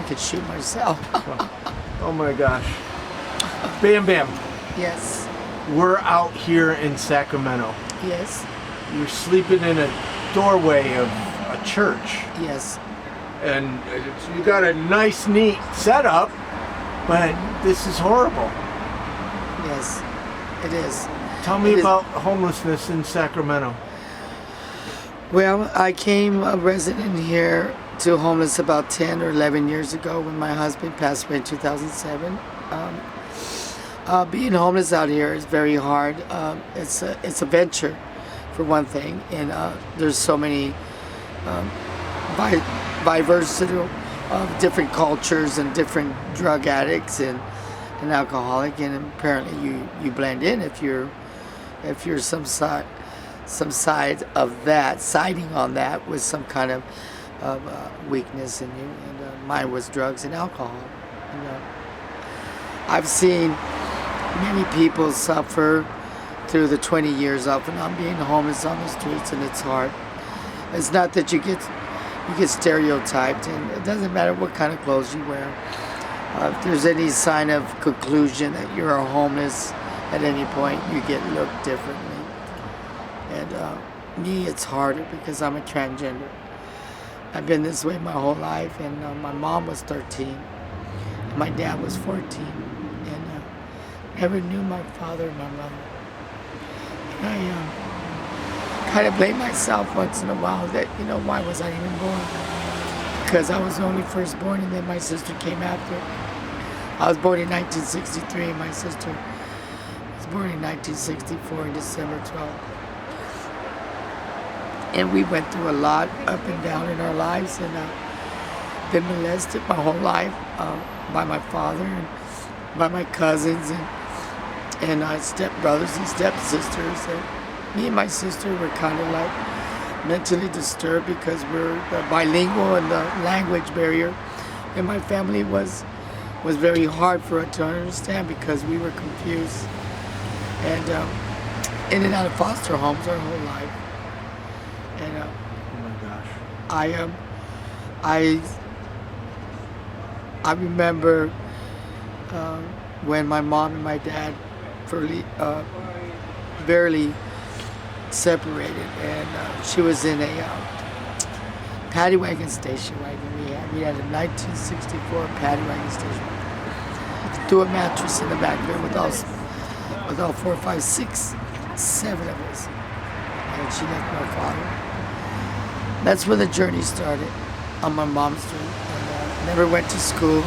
could shoot myself. Oh my gosh. Bam Bam, Yes. we're out here in Sacramento. Yes. You're sleeping in a doorway of a church. Yes. And you got a nice, neat setup, but this is horrible. Yes. It is. Tell me It is. about homelessness in Sacramento. Well, I came a resident here to homeless about 10 or 11 years ago when my husband passed away in 2007. Being homeless out here is very hard. It's a venture, for one thing, and there's so many diversity of different cultures and different drug addicts and an alcoholic, and apparently you blend in if you're some side of that, siding on that with some kind of weakness in you, and mine was drugs and alcohol. I've seen many people suffer through the 20 years off and on being homeless on the streets, and it's hard. It's not that you get stereotyped, and it doesn't matter what kind of clothes you wear. If there's any sign of conclusion that you're homeless at any point, you get looked differently. And me, it's harder because I'm a transgender. I've been this way my whole life, and my mom was 13, and my dad was 14, and never knew my father or my mother. And I kind of blame myself once in a while that, why was I even born? Because I was only firstborn, and then my sister came after. I was born in 1963, and my sister was born in 1964 in December 12th. And we went through a lot up and down in our lives, and been molested my whole life by my father and by my cousins and stepbrothers and stepsisters. And me and my sister were kind of like mentally disturbed because we're bilingual and the language barrier in my family was very hard for us to understand because we were confused. And in and out of foster homes our whole life. And Oh my gosh. I remember when my mom and my dad barely separated, and she was in a paddy wagon station wagon we had a 1964 paddy wagon station wagon. Threw a mattress in the back there with all 4, 5, 6, 7 of us. And she left my father. That's when the journey started on my mom's street. And never went to school.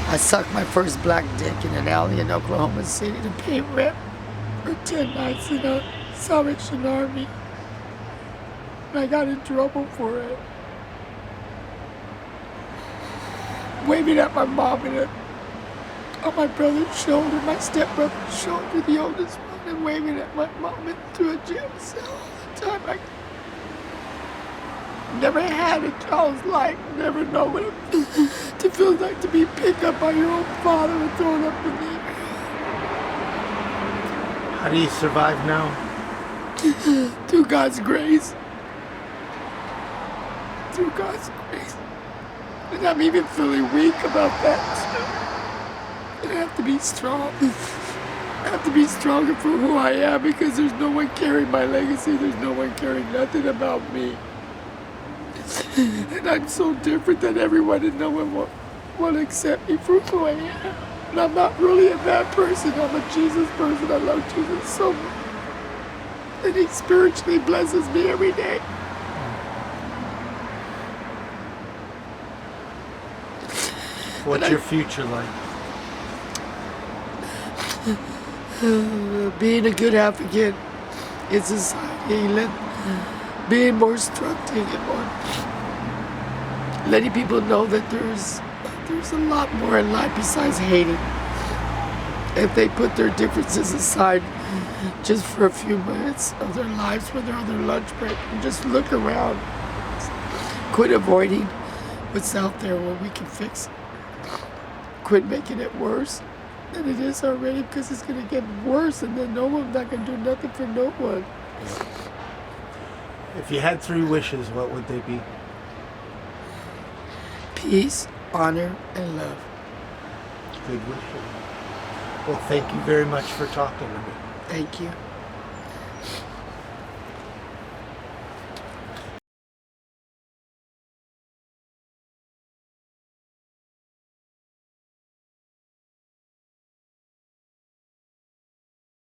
I sucked my first black dick in an alley in Oklahoma City to pay rent for 10 nights in a Salvation Army. And I got in trouble for it. Waving at my mom on my brother's shoulder, my stepbrother's shoulder, the oldest one, and waving at my mom through a jail cell all the time. I never had a child's life, never know what to feel like to be picked up by your own father and thrown up in the air. How do you survive now? Through God's grace. Through God's grace. And I'm even feeling weak about that too. And I have to be strong. I have to be stronger for who I am because there's no one carrying my legacy. There's no one carrying nothing about me. And I'm so different than everyone, and no one will accept me for who I am. And I'm not really a bad person. I'm a Jesus person. I love Jesus so much. And he spiritually blesses me every day. What's your future like? Being a good advocate in society, being more instructing and more letting people know that there's a lot more in life besides hating. If they put their differences aside just for a few minutes of their lives when they're on their lunch break and just look around, quit avoiding what's out there where we can fix it. Quit making it worse than it is already, because it's going to get worse, and then no one's not going to do nothing for no one. If you had 3 wishes, what would they be? Peace, honor, and love. Good wishes. Well, thank you very much for talking to me. Thank you.